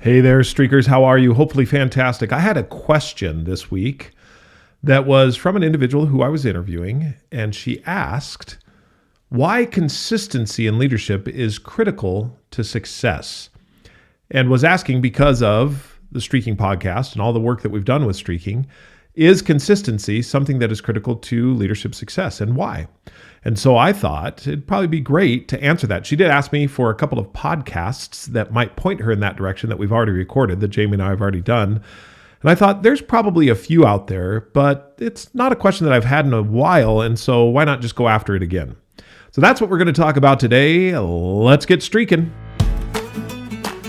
Hey there, streakers. How are you? Hopefully fantastic. I had a question this week that was from an individual who I was interviewing, and she asked why consistency in leadership is critical to success, and was asking because of the Streaking podcast and all the work that we've done with Streaking. Is consistency something that is critical to leadership success, and why? And so I thought it'd probably be great to answer that. She did ask me for a couple of podcasts that might point her in that direction that we've already recorded, that Jamie and I have already done. And I thought there's probably a few out there, but it's not a question that I've had in a while, and so why not just go after it again? So that's what we're going to talk about today. Let's get streaking.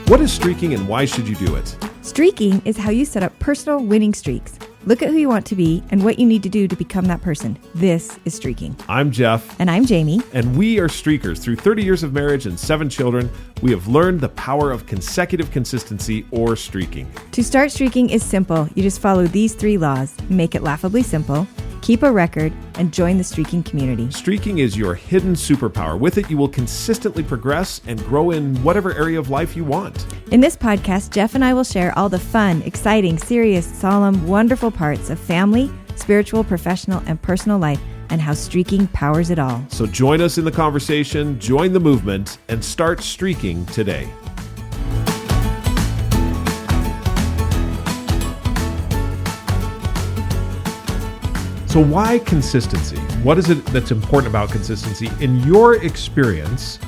What is streaking and why should you do it? Streaking is how you set up personal winning streaks. Look at who you want to be and what you need to do to become that person. This is Streaking. I'm Jeff. And I'm Jamie. And we are streakers. Through 30 years of marriage and 7 children, we have learned the power of consecutive consistency, or streaking. To start streaking is simple. You just follow these 3 laws. Make it laughably simple, keep a record, and join the Streaking community. Streaking is your hidden superpower. With it, you will consistently progress and grow in whatever area of life you want. In this podcast, Jeff and I will share all the fun, exciting, serious, solemn, wonderful parts of family, spiritual, professional, and personal life, and how streaking powers it all. So join us in the conversation, join the movement, and start streaking today. So why consistency? What is it that's important about consistency in your experience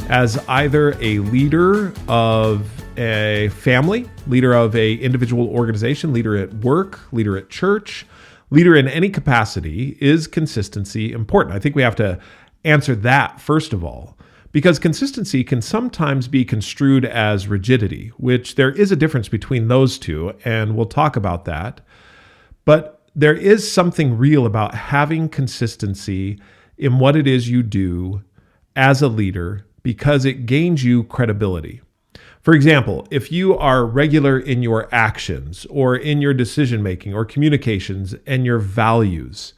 as either a leader of a family, leader of a individual organization, leader at work, leader at church, leader in any capacity? Is consistency important? I think we have to answer that first of all, because consistency can sometimes be construed as rigidity, which there is a difference between those two, and we'll talk about that. But there is something real about having consistency in what it is you do as a leader, because it gains you credibility. For example, if you are regular in your actions or in your decision-making or communications and your values,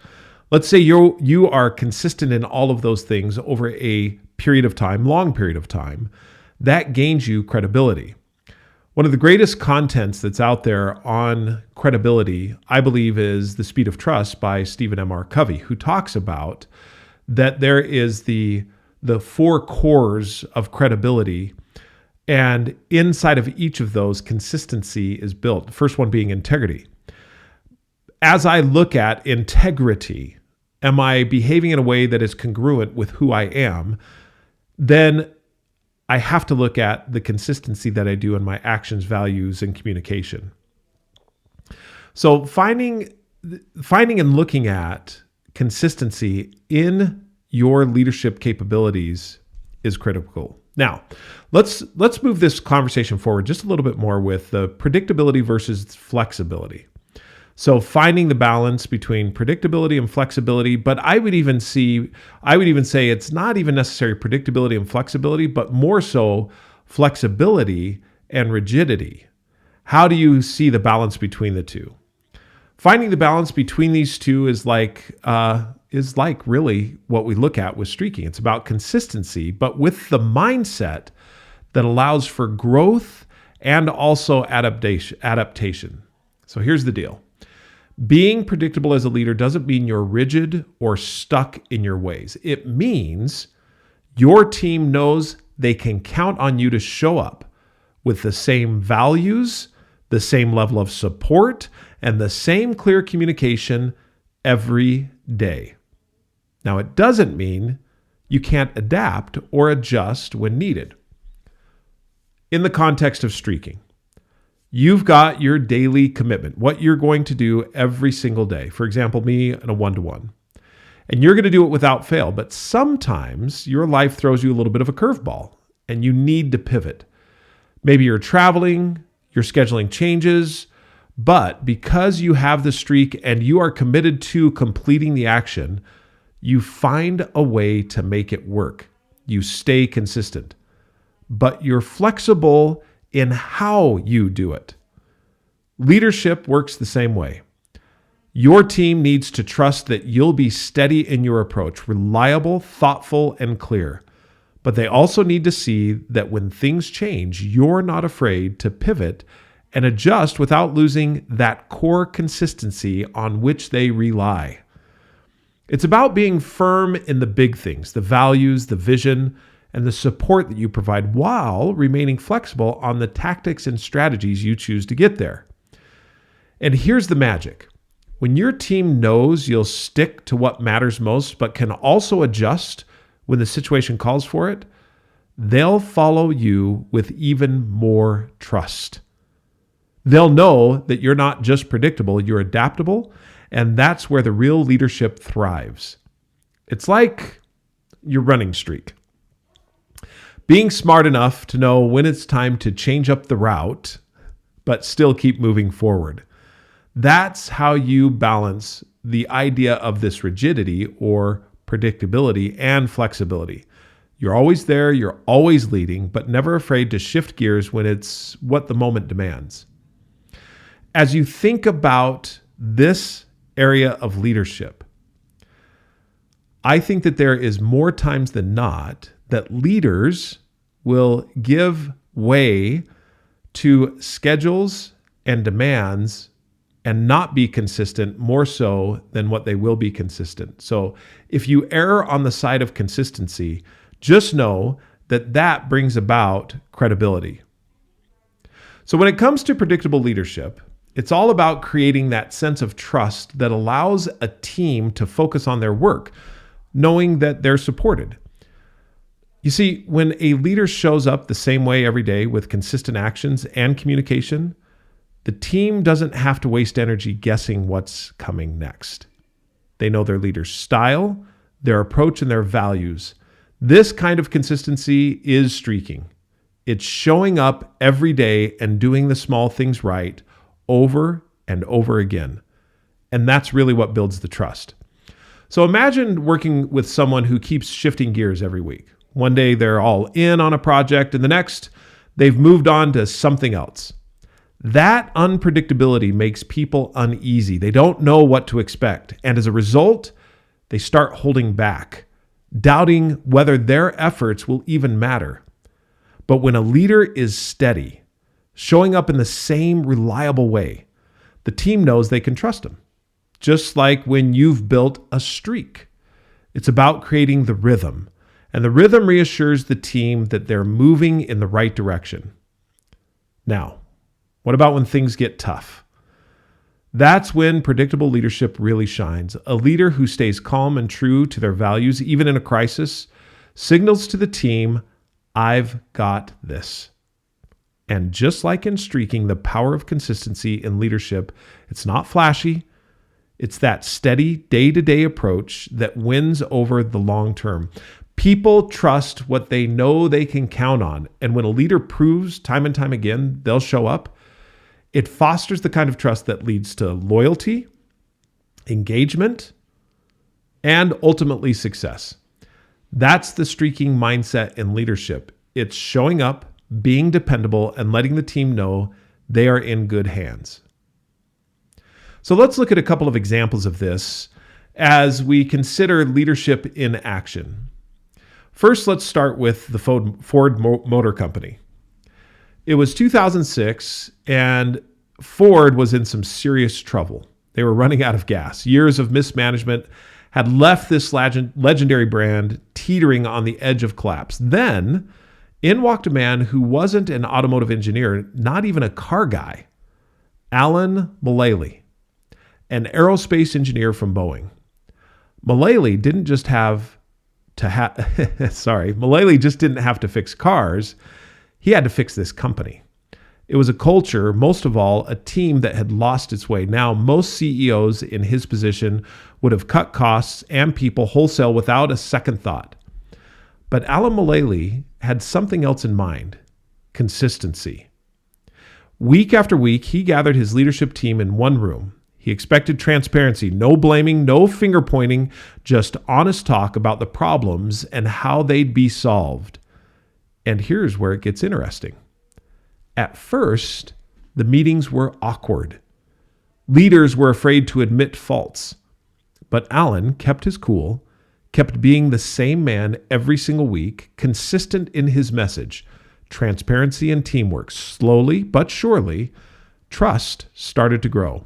let's say you are consistent in all of those things over a period of time, long period of time, that gains you credibility. One of the greatest contents that's out there on credibility, I believe, is The Speed of Trust by Stephen M.R. Covey, who talks about that there is the 4 cores of credibility, and inside of each of those, consistency is built. The first one being integrity. As I look at integrity, am I behaving in a way that is congruent with who I am? Then I have to look at the consistency that I do in my actions, values, and communication. So finding and looking at consistency in your leadership capabilities is critical. Now, let's move this conversation forward just a little bit more with the predictability versus flexibility. So finding the balance between predictability and flexibility, but I would even say it's not even necessarily predictability and flexibility, but more so flexibility and rigidity. How do you see the balance between the two? Finding the balance between these two is like really what we look at with streaking. It's about consistency, but with the mindset that allows for growth and also adaptation. So here's the deal. Being predictable as a leader doesn't mean you're rigid or stuck in your ways. It means your team knows they can count on you to show up with the same values, the same level of support, and the same clear communication every day. Now, it doesn't mean you can't adapt or adjust when needed. In the context of streaking, you've got your daily commitment, what you're going to do every single day. For example, me in a 1-to-1. And you're going to do it without fail. But sometimes your life throws you a little bit of a curveball and you need to pivot. Maybe you're traveling, your scheduling changes, but because you have the streak and you are committed to completing the action, you find a way to make it work. You stay consistent, but you're flexible in how you do it. Leadership works the same way. Your team needs to trust that you'll be steady in your approach, reliable, thoughtful, and clear. But they also need to see that when things change, you're not afraid to pivot and adjust without losing that core consistency on which they rely. It's about being firm in the big things, the values, the vision, and the support that you provide while remaining flexible on the tactics and strategies you choose to get there. And here's the magic. When your team knows you'll stick to what matters most, but can also adjust when the situation calls for it, they'll follow you with even more trust. They'll know that you're not just predictable, you're adaptable, and that's where the real leadership thrives. It's like your running streak. Being smart enough to know when it's time to change up the route, but still keep moving forward. That's how you balance the idea of this rigidity or predictability and flexibility. You're always there, you're always leading, but never afraid to shift gears when it's what the moment demands. As you think about this area of leadership, I think that there is more times than not that leaders will give way to schedules and demands and not be consistent more so than what they will be consistent. So if you err on the side of consistency, just know that that brings about credibility. So when it comes to predictable leadership, it's all about creating that sense of trust that allows a team to focus on their work, knowing that they're supported. You see, when a leader shows up the same way every day with consistent actions and communication, the team doesn't have to waste energy guessing what's coming next. They know their leader's style, their approach, and their values. This kind of consistency is streaking. It's showing up every day and doing the small things right over and over again. And that's really what builds the trust. So imagine working with someone who keeps shifting gears every week. One day they're all in on a project, and the next they've moved on to something else. That unpredictability makes people uneasy. They don't know what to expect. And as a result, they start holding back, doubting whether their efforts will even matter. But when a leader is steady, showing up in the same reliable way, the team knows they can trust him. Just like when you've built a streak. It's about creating the rhythm. And the rhythm reassures the team that they're moving in the right direction. Now, what about when things get tough? That's when predictable leadership really shines. A leader who stays calm and true to their values, even in a crisis, signals to the team, I've got this. And just like in streaking, the power of consistency in leadership, it's not flashy. It's that steady day-to-day approach that wins over the long term. People trust what they know they can count on. And when a leader proves time and time again they'll show up, it fosters the kind of trust that leads to loyalty, engagement, and ultimately success. That's the streaking mindset in leadership. It's showing up, being dependable, and letting the team know they are in good hands. So let's look at a couple of examples of this as we consider leadership in action. First, let's start with the Ford Motor Company. It was 2006, and Ford was in some serious trouble. They were running out of gas. Years of mismanagement had left this legendary brand teetering on the edge of collapse. Then, in walked a man who wasn't an automotive engineer, not even a car guy, Alan Mullaly, an aerospace engineer from Boeing. Mullaly just didn't have to fix cars. He had to fix this company. It was a culture, most of all, a team that had lost its way. Now, most CEOs in his position would have cut costs and people wholesale without a second thought. But Alan Mullaly had something else in mind: consistency. Week after week, he gathered his leadership team in one room. He expected transparency, no blaming, no finger pointing, just honest talk about the problems and how they'd be solved. And here's where it gets interesting. At first, the meetings were awkward. Leaders were afraid to admit faults. But Alan kept his cool, kept being the same man every single week, consistent in his message, transparency and teamwork. Slowly but surely, trust started to grow.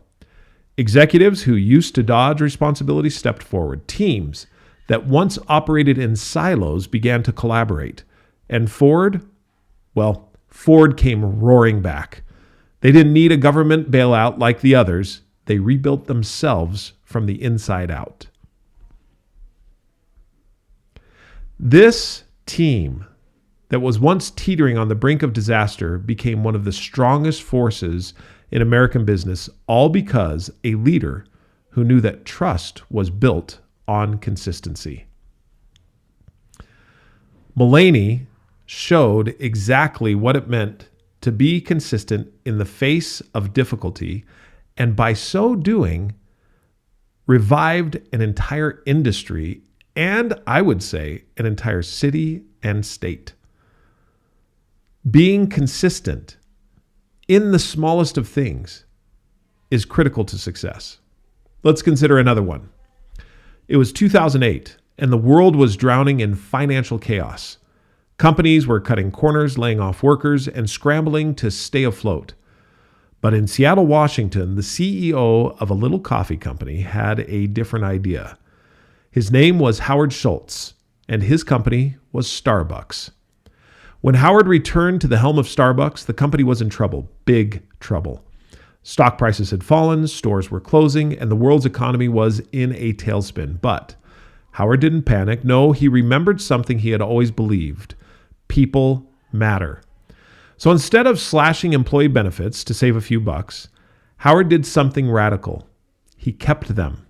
Executives who used to dodge responsibility stepped forward. Teams that once operated in silos began to collaborate. And Ford came roaring back. They didn't need a government bailout like the others. They rebuilt themselves from the inside out. This team that was once teetering on the brink of disaster became one of the strongest forces in American business, all because a leader who knew that trust was built on consistency. Mullaly showed exactly what it meant to be consistent in the face of difficulty, and by so doing, revived an entire industry and, I would say, an entire city and state. Being consistent in the smallest of things is critical to success. Let's consider another one. It was 2008, and the world was drowning in financial chaos. Companies were cutting corners, laying off workers, and scrambling to stay afloat. But in Seattle, Washington, the CEO of a little coffee company had a different idea. His name was Howard Schultz, and his company was Starbucks. When Howard returned to the helm of Starbucks, the company was in trouble, big trouble. Stock prices had fallen, stores were closing, and the world's economy was in a tailspin. But Howard didn't panic. No, he remembered something he had always believed. People matter. So instead of slashing employee benefits to save a few bucks, Howard did something radical. He kept them.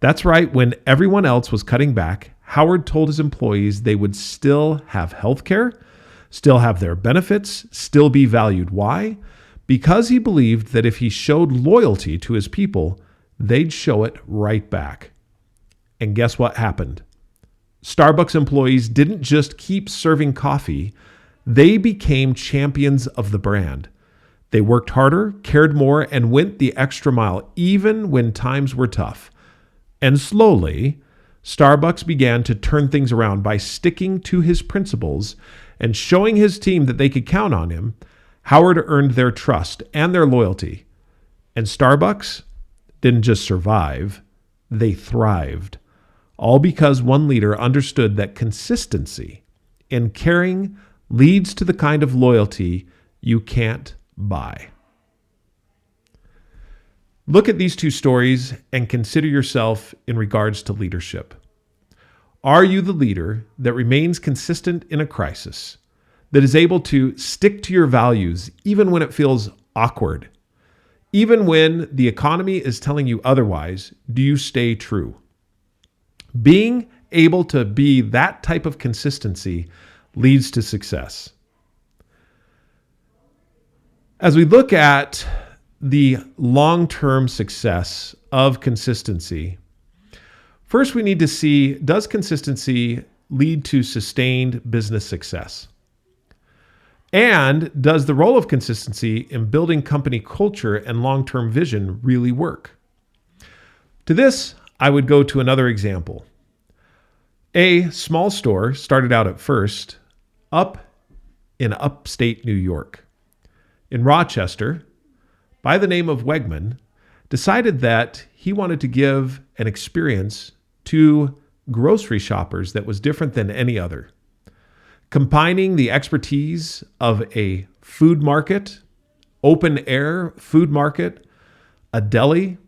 That's right, when everyone else was cutting back, Howard told his employees they would still have health care, still have their benefits, still be valued. Why? Because he believed that if he showed loyalty to his people, they'd show it right back. And guess what happened? Starbucks employees didn't just keep serving coffee, they became champions of the brand. They worked harder, cared more, and went the extra mile, even when times were tough. And slowly, Starbucks began to turn things around by sticking to his principles and showing his team that they could count on him. Howard earned their trust and their loyalty. And Starbucks didn't just survive, they thrived. All because one leader understood that consistency in caring leads to the kind of loyalty you can't buy. Look at these two stories and consider yourself in regards to leadership. Are you the leader that remains consistent in a crisis, that is able to stick to your values even when it feels awkward? Even when the economy is telling you otherwise, do you stay true? Being able to be that type of consistency leads to success. As we look at the long-term success of consistency, first we need to see, does consistency lead to sustained business success? And does the role of consistency in building company culture and long-term vision really work? To this, I would go to another example. A small store started out at first up in upstate New York. In Rochester, by the name of Wegman, decided that he wanted to give an experience to grocery shoppers that was different than any other. Combining the expertise of a food market, open air food market, a deli,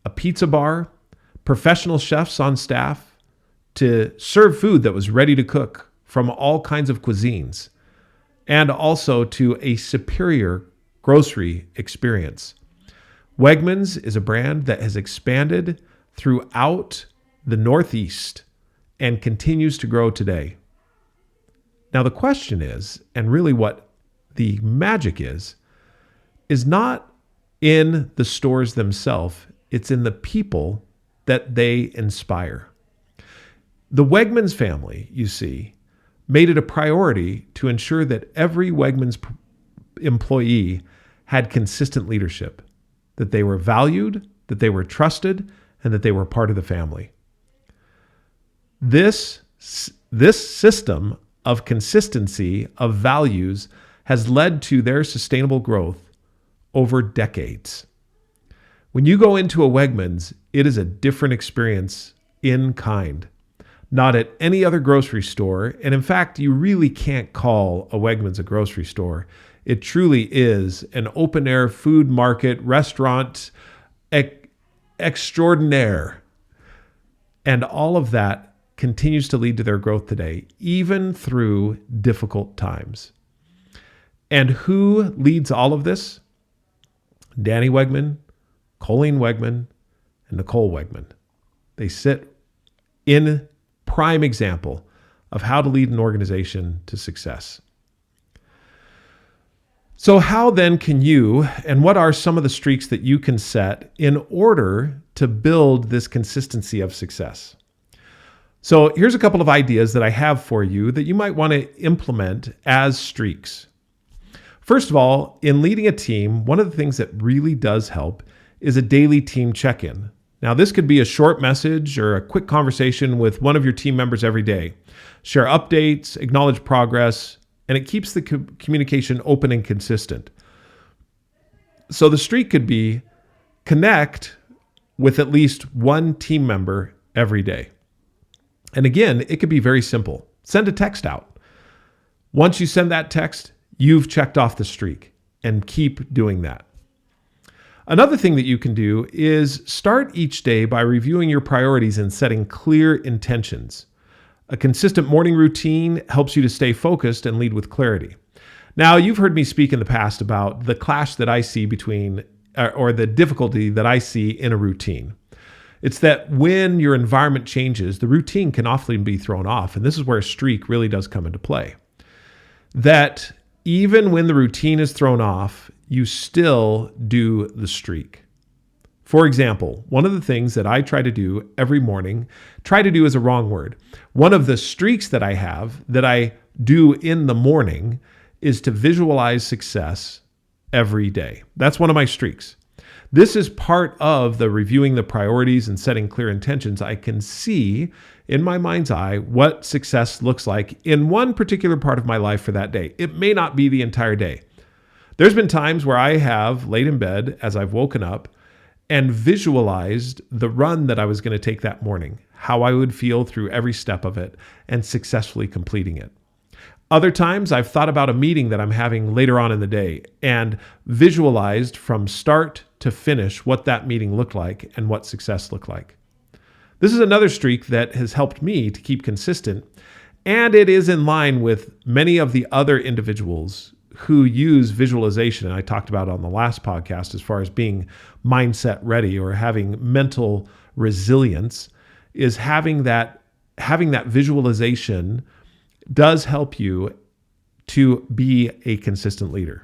a pizza bar, professional chefs on staff to serve food that was ready to cook from all kinds of cuisines, and also to a superior grocery experience. Wegmans is a brand that has expanded throughout the Northeast and continues to grow today. Now the question is, and really what the magic is not in the stores themselves, it's in the people that they inspire. The Wegmans family, you see, made it a priority to ensure that every Wegmans employee had consistent leadership, that they were valued, that they were trusted, and that they were part of the family. This system of consistency of values has led to their sustainable growth over decades. When you go into a Wegmans, it is a different experience in kind. Not at any other grocery store. And in fact, you really can't call a Wegmans a grocery store. It truly is an open air food market, restaurant extraordinaire. And all of that continues to lead to their growth today, even through difficult times. And who leads all of this? Danny Wegman, Colleen Wegman, and Nicole Wegman. They sit in prime example of how to lead an organization to success. So how then can you, and what are some of the streaks that you can set in order to build this consistency of success? So here's a couple of ideas that I have for you that you might want to implement as streaks. First of all, in leading a team, one of the things that really does help is a daily team check-in. Now, this could be a short message or a quick conversation with one of your team members every day. Share updates, acknowledge progress, and it keeps the communication open and consistent. So the streak could be connect with at least one team member every day. And again, it could be very simple. Send a text out. Once you send that text, you've checked off the streak, and keep doing that. Another thing that you can do is start each day by reviewing your priorities and setting clear intentions. A consistent morning routine helps you to stay focused and lead with clarity. Now, you've heard me speak in the past about the clash that I see between, or the difficulty that I see in a routine. It's that when your environment changes, the routine can often be thrown off. And this is where a streak really does come into play. That even when the routine is thrown off, you still do the streak. For example, one of the things that I try to do every morning, try to do is a wrong word. One of the streaks that I have that I do in the morning is to visualize success every day. That's one of my streaks. This is part of the reviewing the priorities and setting clear intentions. I can see in my mind's eye what success looks like in one particular part of my life for that day. It may not be the entire day. There's been times where I have laid in bed as I've woken up and visualized the run that I was going to take that morning, how I would feel through every step of it, and successfully completing it. Other times I've thought about a meeting that I'm having later on in the day and visualized from start to finish what that meeting looked like and what success looked like. This is another streak that has helped me to keep consistent, and it is in line with many of the other individuals who use visualization, and I talked about on the last podcast as far as being mindset ready or having mental resilience, is having that visualization does help you to be a consistent leader.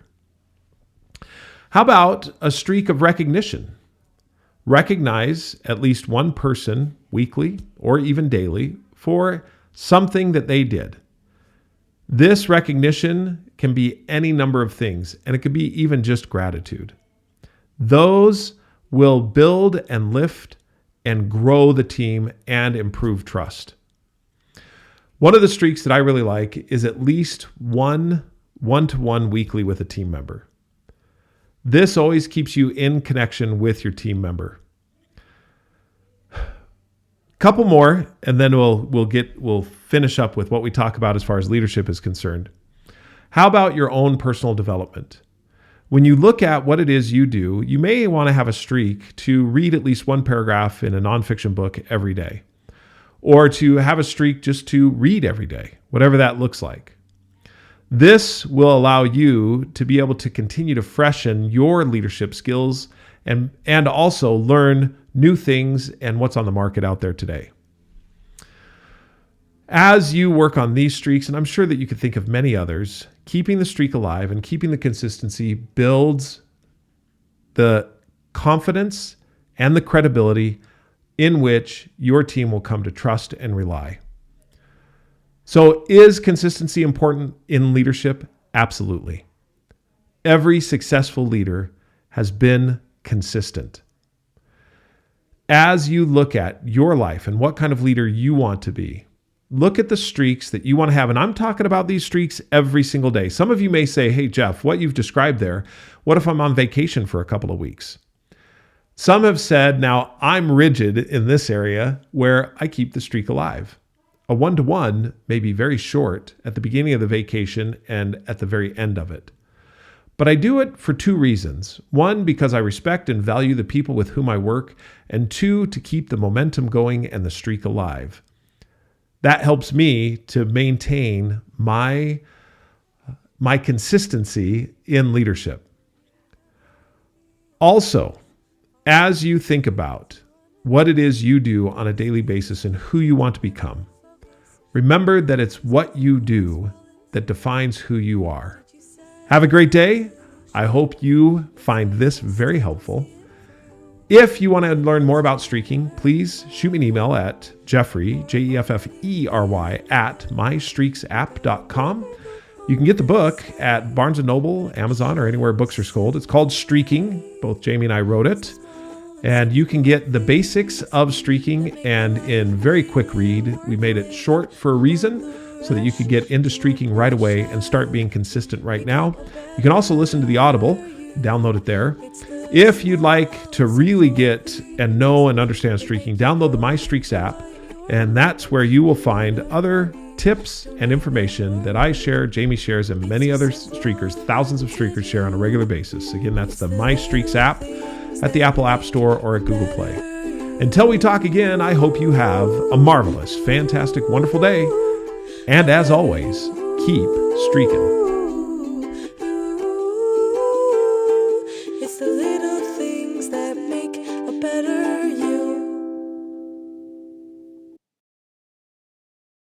How about a streak of recognition? Recognize at least one person weekly or even daily for something that they did. This recognition can be any number of things, and it could be even just gratitude. Those will build and lift and grow the team and improve trust. One of the streaks that I really like is at least one-to-one weekly with a team member. This always keeps you in connection with your team member. Couple more, and then we'll finish up with what we talk about as far as leadership is concerned. How about your own personal development? When you look at what it is you do, you may want to have a streak to read at least one paragraph in a nonfiction book every day, or to have a streak just to read every day, whatever that looks like. This will allow you to be able to continue to freshen your leadership skills and also learn new things and what's on the market out there today. As you work on these streaks, and I'm sure that you could think of many others, keeping the streak alive and keeping the consistency builds the confidence and the credibility in which your team will come to trust and rely. So is consistency important in leadership? Absolutely. Every successful leader has been consistent. As you look at your life and what kind of leader you want to be, look at the streaks that you want to have. And I'm talking about these streaks every single day. Some of you may say, hey, Jeff, what you've described there, what if I'm on vacation for a couple of weeks? Some have said, now I'm rigid in this area where I keep the streak alive. A 1-to-1 may be very short at the beginning of the vacation and at the very end of it. But I do it for 2 reasons. 1, because I respect and value the people with whom I work, and 2, to keep the momentum going and the streak alive. That helps me to maintain my consistency in leadership. Also, as you think about what it is you do on a daily basis and who you want to become, remember that it's what you do that defines who you are. Have a great day. I hope you find this very helpful. If you want to learn more about streaking, please shoot me an email at Jeffery, Jeffery, at mystreaksapp.com. You can get the book at Barnes & Noble, Amazon, or anywhere books are sold. It's called Streaking. Both Jamie and I wrote it. And you can get the basics of streaking and in very quick read. We made it short for a reason so that you could get into streaking right away and start being consistent right now. You can also listen to the Audible, download it there. If you'd like to really get and know and understand streaking, download the My Streaks app, and that's where you will find other tips and information that I share, Jamie shares, and many other streakers, thousands of streakers share on a regular basis. Again, that's the My Streaks app at the Apple App Store or at Google Play. Until we talk again, I hope you have a marvelous, fantastic, wonderful day. And as always, keep streaking.